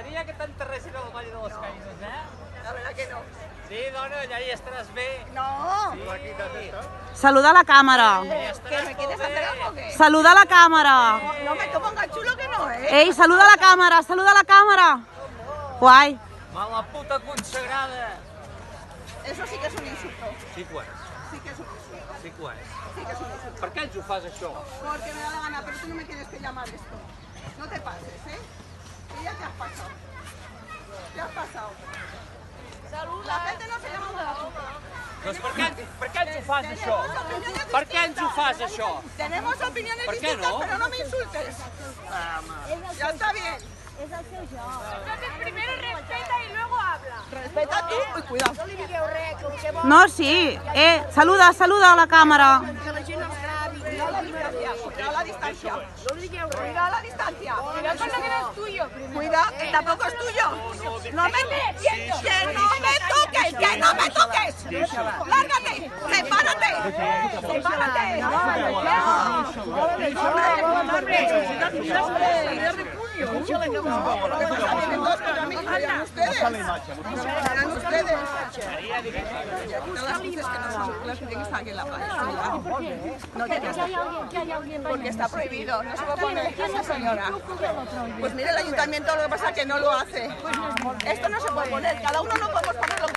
Maria, que t'enterressin al Valle de les Caïnes, La verdad que no. Sí, dona, allà hi estaràs bé. No. Saluda a la cámara. ¿Que me quieres hacer algo o qué? Saluda a la cámara. No me pongas chulo que no, ¿eh? Ey, saluda a la cámara, saluda a la cámara. Guai. Mala puta consagrada. Eso sí que es un insulto. Sí que ho és, Sí que es un insulto. sí que ho és. Sí que es un insulto. Per què ens ho fas, això? Porque me da la gana, pero tú no me tienes que llamar esto. No te pases, ¿eh? Que ya te has pasado. Te has pasado. La gente no se llama una puta. Doncs per què ens ho fas, això? Per què ens ho fas, això? Tenemos opiniones ¿Por qué distintas, no? pero no me insultes. Ya está bien. Entonces primero respeta y luego habla. Respeta tú. Uy, cuidado. No, sí. Saluda, saluda a la cámara. Cuidado la distancia. Cuidado la distancia. Cuidado con lo que no es tuyo. Cuidado, que tampoco es tuyo. No me que no me toques, que no me toques. Lárgate, sepárate. Sepárate. Porque está prohibido, no se lo pone esa señora. Pues mire, el ayuntamiento lo que pasa es que no lo hace. Esto no se puede poner, cada uno no podemos ponerlo.